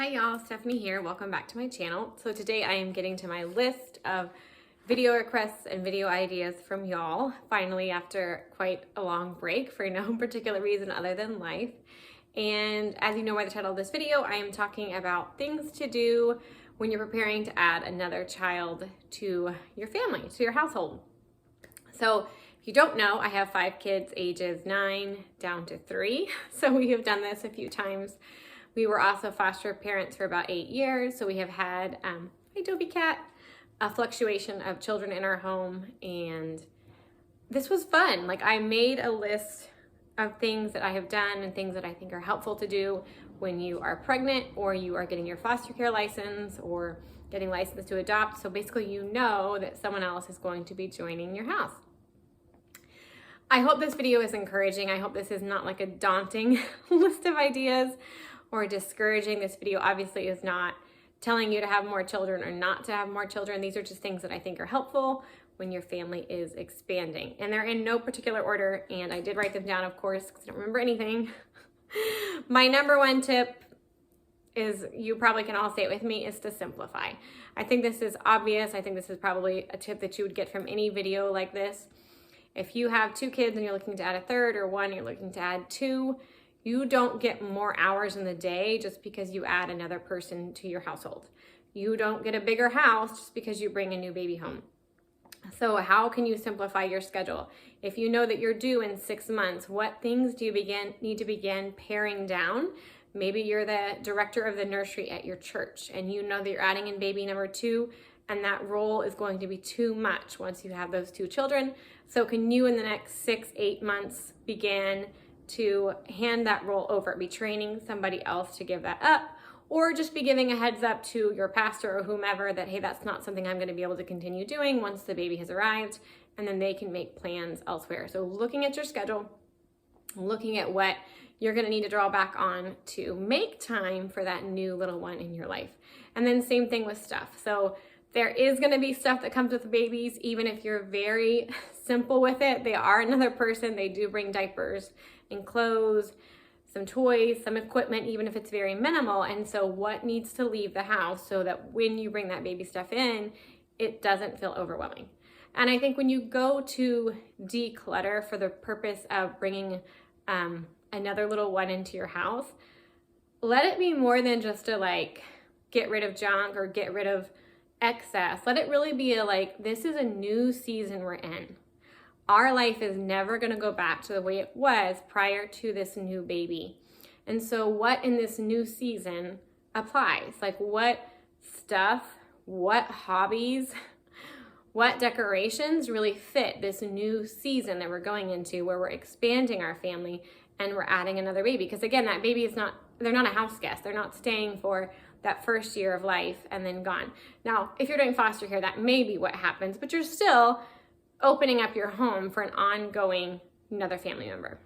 Hi y'all, Stephanie here. Welcome back to my channel. So today I am getting to my list of video requests and video ideas from y'all, finally after quite a long break for no particular reason other than life. And as you know by the title of this video, I am talking about things to do when you're preparing to add another child to your family, to your household. So if you don't know, I have 5 kids ages 9 down to 3. So we have done this a few times. We were also foster parents for about 8 years, so we have had, hi Toby Cat, a fluctuation of children in our home, and this was fun. Like, I made a list of things that I have done and things that I think are helpful to do when you are pregnant or you are getting your foster care license or getting licensed to adopt. So basically you know that someone else is going to be joining your house. I hope this video is encouraging. I hope this is not like a daunting list of ideas or discouraging. This video obviously is not telling you to have more children or not to have more children. These are just things that I think are helpful when your family is expanding. And they're in no particular order, and I did write them down, of course, because I don't remember anything. My number one tip is, you probably can all say it with me, is to simplify. I think this is obvious. I think this is probably a tip that you would get from any video like this. If you have 2 kids and you're looking to add a third, or 1, you're looking to add 2, you don't get more hours in the day just because you add another person to your household. You don't get a bigger house just because you bring a new baby home. So how can you simplify your schedule? If you know that you're due in 6 months, what things do you need to begin paring down? Maybe you're the director of the nursery at your church and you know that you're adding in baby number 2, and that role is going to be too much once you have those 2 children. So can you in the next 6-8 months begin to hand that role over, be training somebody else to give that up, or just be giving a heads up to your pastor or whomever that, hey, that's not something I'm going to be able to continue doing once the baby has arrived, and then they can make plans elsewhere. So looking at your schedule, looking at what you're going to need to draw back on to make time for that new little one in your life. And then same thing with stuff. So there is going to be stuff that comes with babies, even if you're very simple with it. They are another person. They do bring diapers and clothes, some toys, some equipment, even if it's very minimal. And so what needs to leave the house so that when you bring that baby stuff in, it doesn't feel overwhelming. And I think when you go to declutter for the purpose of bringing another little one into your house, let it be more than just to like get rid of junk or get rid of excess. Let it really be a like, this is a new season we're in. Our life is never going to go back to the way it was prior to this new baby. And so what in this new season applies? Like, what stuff, what hobbies, what decorations really fit this new season that we're going into, where we're expanding our family and we're adding another baby? Because again, that baby is not, they're not a house guest. They're not staying for that first year of life and then gone. Now, if you're doing foster care, that may be what happens, but you're still opening up your home for an ongoing another family member.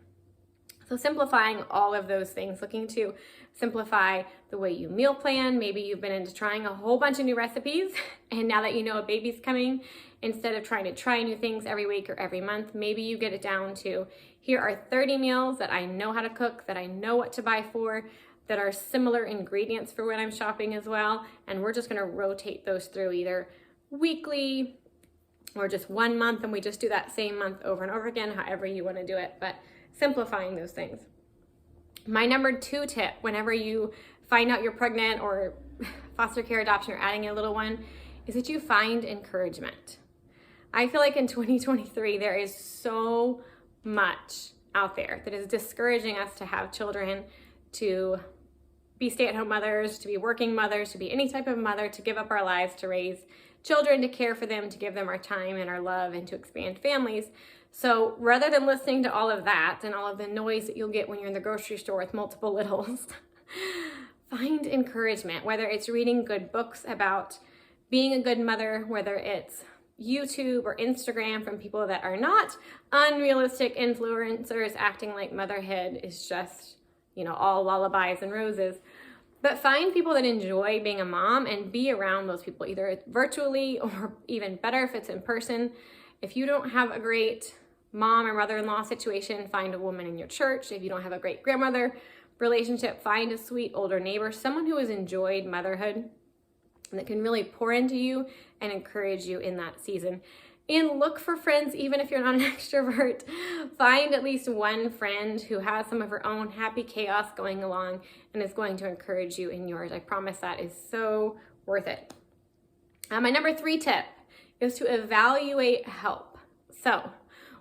So simplifying all of those things, looking to simplify the way you meal plan. Maybe you've been into trying a whole bunch of new recipes, and now that you know a baby's coming, instead of trying to try new things every week or every month, maybe you get it down to, here are 30 meals that I know how to cook, that I know what to buy for, that are similar ingredients for when I'm shopping as well, and we're just gonna rotate those through either weekly or just 1 month, and we just do that same month over and over again, however you want to do it, but simplifying those things. My number 2 tip, whenever you find out you're pregnant or foster care, adoption, or adding a little one, is that you find encouragement. I feel like in 2023, there is so much out there that is discouraging us to have children, to be stay-at-home mothers, to be working mothers, to be any type of mother, to give up our lives to raise children, to care for them, to give them our time and our love, and to expand families. So rather than listening to all of that and all of the noise that you'll get when you're in the grocery store with multiple littles, find encouragement, whether it's reading good books about being a good mother, whether it's YouTube or Instagram from people that are not unrealistic influencers acting like motherhood is just, you know, all lullabies and roses. But find people that enjoy being a mom and be around those people, either virtually or even better if it's in person. If you don't have a great mom or mother-in-law situation, find a woman in your church. If you don't have a great grandmother, relationship, find a sweet older neighbor, someone who has enjoyed motherhood and that can really pour into you and encourage you in that season. And look for friends, even if you're not an extrovert. Find at least one friend who has some of her own happy chaos going along and is going to encourage you in yours. I promise that is so worth it. My number 3 tip is to evaluate help. So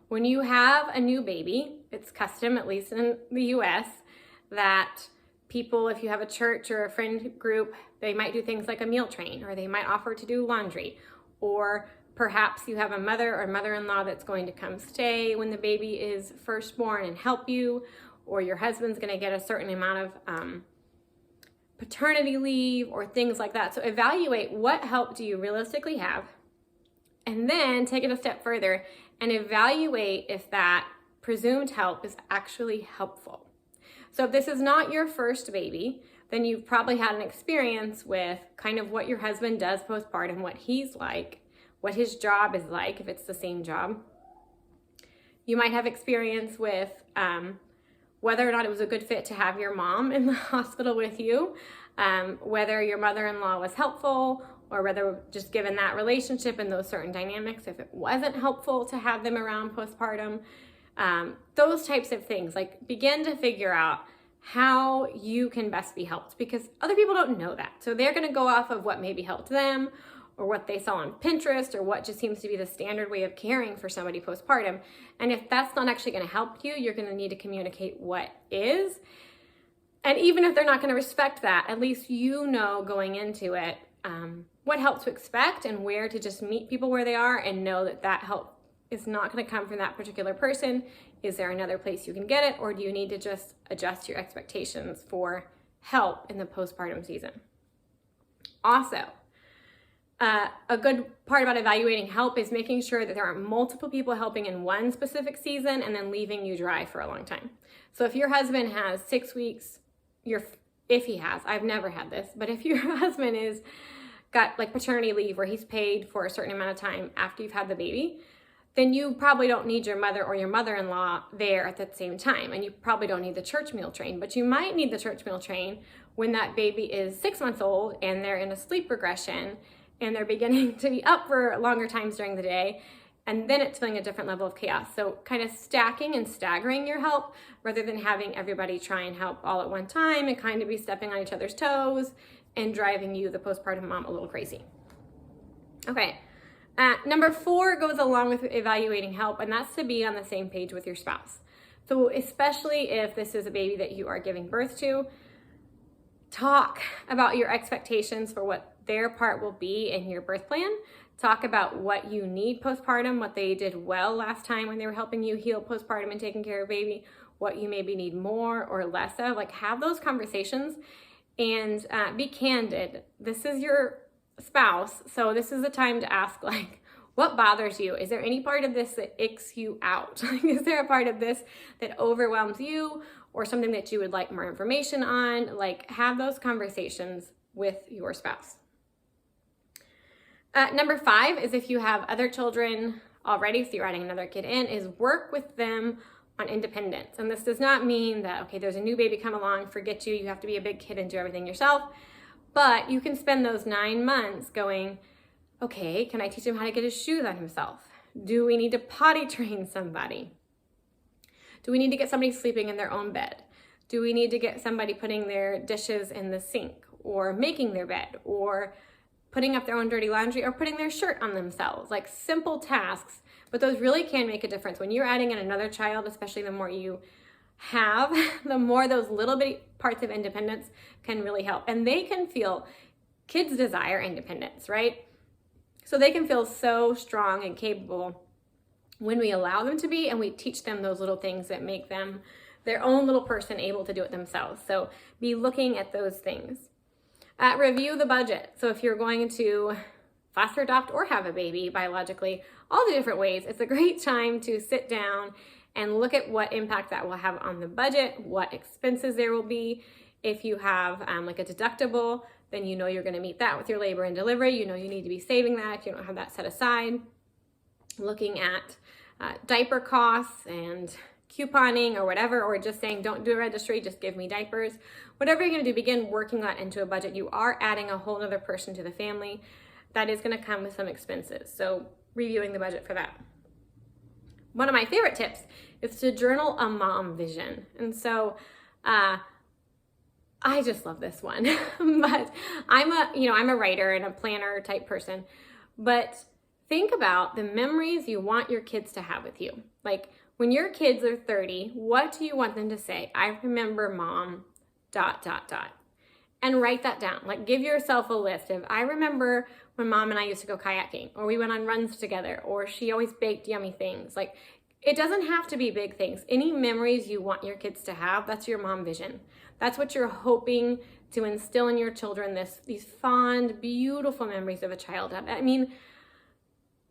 when you have a new baby, it's custom, at least in the US, that people, if you have a church or a friend group, they might do things like a meal train, or they might offer to do laundry, or perhaps you have a mother or mother-in-law that's going to come stay when the baby is first born and help you, or your husband's going to get a certain amount of paternity leave or things like that. So evaluate what help do you realistically have, and then take it a step further and evaluate if that presumed help is actually helpful. So if this is not your first baby, then you've probably had an experience with kind of what your husband does postpartum, what he's like, what his job is like, if it's the same job. You might have experience with whether or not it was a good fit to have your mom in the hospital with you, whether your mother-in-law was helpful, or whether just given that relationship and those certain dynamics, if it wasn't helpful to have them around postpartum. Those types of things, like begin to figure out how you can best be helped, because other people don't know that. So they're going to go off of what maybe helped them, or what they saw on Pinterest, or what just seems to be the standard way of caring for somebody postpartum. And if that's not actually going to help you, you're going to need to communicate what is. And even if they're not going to respect that, at least you know going into it what help to expect and where to just meet people where they are, and know that that help is not going to come from that particular person. Is there another place you can get it, or do you need to just adjust your expectations for help in the postpartum season? Also, a good part about evaluating help is making sure that there aren't multiple people helping in one specific season and then leaving you dry for a long time. So if your husband has 6 weeks, if he has, I've never had this, but if your husband is got like paternity leave where he's paid for a certain amount of time after you've had the baby, then you probably don't need your mother or your mother-in-law there at the same time. And you probably don't need the church meal train, but you might need the church meal train when that baby is 6 months old and they're in a sleep regression and they're beginning to be up for longer times during the day, and then it's feeling a different level of chaos. So kind of stacking and staggering your help rather than having everybody try and help all at one time and kind of be stepping on each other's toes and driving you, the postpartum mom, a little crazy. Okay, number 4 goes along with evaluating help, and that's to be on the same page with your spouse. So especially if this is a baby that you are giving birth to, talk about your expectations for what their part will be in your birth plan. Talk about what you need postpartum, what they did well last time when they were helping you heal postpartum and taking care of baby, what you maybe need more or less of. Like, have those conversations and be candid. This is your spouse, so this is the time to ask, like, what bothers you? Is there any part of this that icks you out? Is there a part of this that overwhelms you, or something that you would like more information on? Like, have those conversations with your spouse. Number 5 is, if you have other children already, so you're adding another kid in, is work with them on independence. And this does not mean that, okay, there's a new baby come along, forget you have to be a big kid and do everything yourself. But you can spend those 9 months going, okay, can I teach him how to get his shoes on himself? Do we need to potty train somebody? Do we need to get somebody sleeping in their own bed? Do we need to get somebody putting their dishes in the sink, or making their bed, or putting up their own dirty laundry, or putting their shirt on themselves? Like, simple tasks, but those really can make a difference. When you're adding in another child, especially the more you have, the more those little bitty parts of independence can really help. And they can feel, kids desire independence, right? So they can feel so strong and capable when we allow them to be, and we teach them those little things that make them their own little person able to do it themselves. So be looking at those things. Review the budget. So if you're going to foster adopt or have a baby biologically, all the different ways, it's a great time to sit down and look at what impact that will have on the budget, what expenses there will be. If you have like a deductible, then you know you're going to meet that with your labor and delivery. You know you need to be saving that if you don't have that set aside. Looking at diaper costs and couponing or whatever, or just saying don't do a registry, just give me diapers. Whatever you're going to do, begin working that into a budget. You are adding a whole other person to the family. That is going to come with some expenses. So reviewing the budget for that. One of my favorite tips is to journal a mom vision. And so I just love this one. But I'm a writer and a planner type person. But think about the memories you want your kids to have with you. Like when your kids are 30, what do you want them to say? I remember mom, ... And write that down. Like give yourself a list of, I remember when mom and I used to go kayaking, or we went on runs together, or she always baked yummy things. Like it doesn't have to be big things. Any memories you want your kids to have, that's your mom vision. That's what you're hoping to instill in your children, these fond, beautiful memories of a childhood. I mean,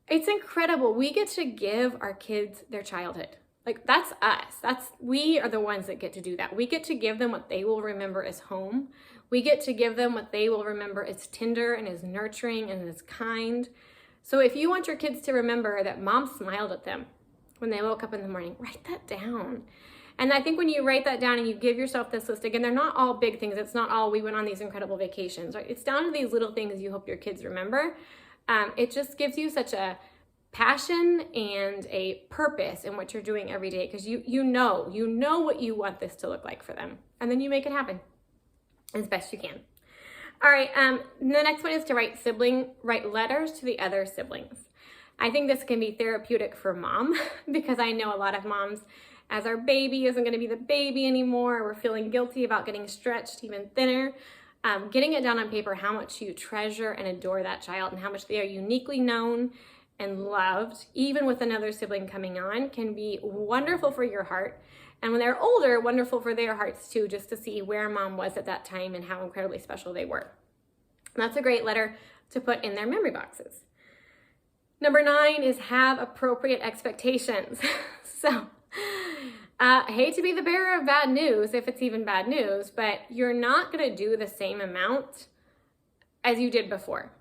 it's incredible. We get to give our kids their childhood. Like that's us. We are the ones that get to do that. We get to give them what they will remember as home. We get to give them what they will remember as tender and as nurturing and as kind. So if you want your kids to remember that mom smiled at them when they woke up in the morning, write that down. And I think when you write that down and you give yourself this list, again, they're not all big things. It's not all we went on these incredible vacations, right? It's down to these little things you hope your kids remember. It just gives you such a passion and a purpose in what you're doing every day, because you know what you want this to look like for them, and then you make it happen as best you can. All right, the next one is to write letters to the other siblings. I think this can be therapeutic for mom because I know a lot of moms, as our baby isn't going to be the baby anymore, we're feeling guilty about getting stretched even thinner. Getting it down on paper how much you treasure and adore that child and how much they are uniquely known and loved, even with another sibling coming on, can be wonderful for your heart. And when they're older, wonderful for their hearts too, just to see where mom was at that time and how incredibly special they were. And that's a great letter to put in their memory boxes. Number 9 is have appropriate expectations. So, I hate to be the bearer of bad news, if it's even bad news, but you're not going to do the same amount as you did before,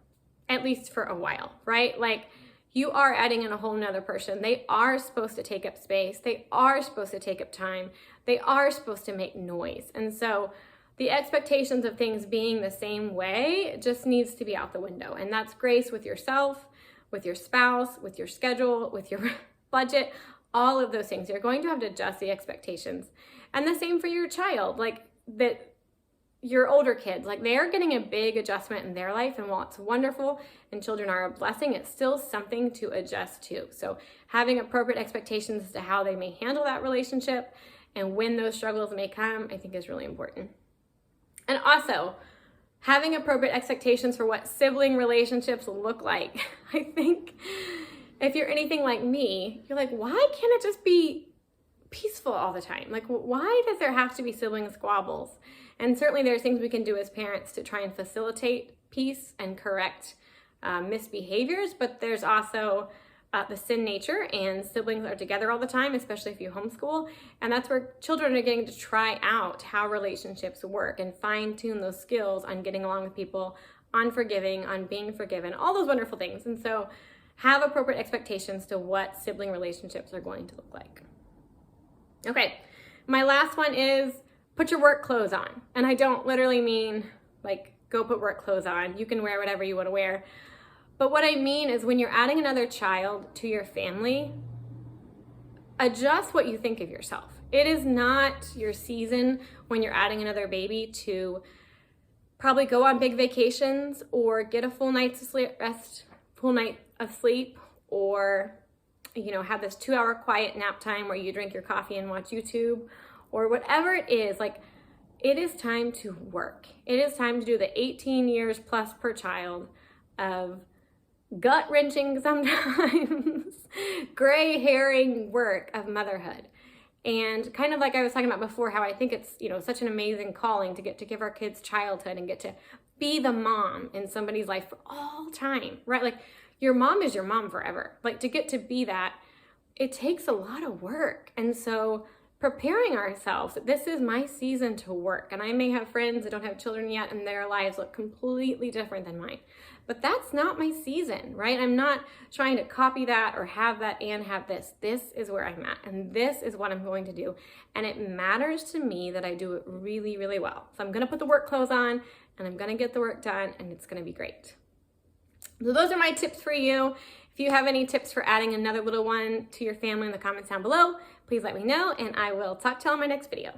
at least for a while, right? Like, you are adding in a whole nother person. They are supposed to take up space. They are supposed to take up time. They are supposed to make noise. And so the expectations of things being the same way just needs to be out the window. And that's grace with yourself, with your spouse, with your schedule, with your budget, all of those things. You're going to have to adjust the expectations. And the same for your child, like that. Your older kids, like they are getting a big adjustment in their life, and while it's wonderful and children are a blessing, it's still something to adjust to. So having appropriate expectations as to how they may handle that relationship and when those struggles may come, I think is really important. And also having appropriate expectations for what sibling relationships look like. I think if you're anything like me, you're like, why can't it just be peaceful all the time? Like, why does there have to be sibling squabbles? And certainly there's things we can do as parents to try and facilitate peace and correct misbehaviors, but there's also the sin nature, and siblings are together all the time, especially if you homeschool. And that's where children are getting to try out how relationships work and fine tune those skills on getting along with people, on forgiving, on being forgiven, all those wonderful things. And so have appropriate expectations to what sibling relationships are going to look like. Okay, my last one is put your work clothes on. And I don't literally mean like go put work clothes on. You can wear whatever you want to wear. But what I mean is when you're adding another child to your family, adjust what you think of yourself. It is not your season when you're adding another baby to probably go on big vacations or get a full night of sleep, or have this 2-hour quiet nap time where you drink your coffee and watch YouTube, or whatever it is. Like, it is time to work. It is time to do the 18 years plus per child of gut-wrenching sometimes, gray-hairing work of motherhood. And kind of like I was talking about before, how I think it's, such an amazing calling to get to give our kids childhood and get to be the mom in somebody's life for all time, right? Like, your mom is your mom forever. Like, to get to be that, it takes a lot of work. And so preparing ourselves. This is my season to work, and I may have friends that don't have children yet and their lives look completely different than mine. But that's not my season, right? I'm not trying to copy that or have that and have this. This is where I'm at, and this is what I'm going to do. And it matters to me that I do it really, really well. So I'm gonna put the work clothes on and I'm gonna get the work done, and it's gonna be great. So those are my tips for you. If you have any tips for adding another little one to your family in the comments down below, please let me know, and I will talk to you on my next video.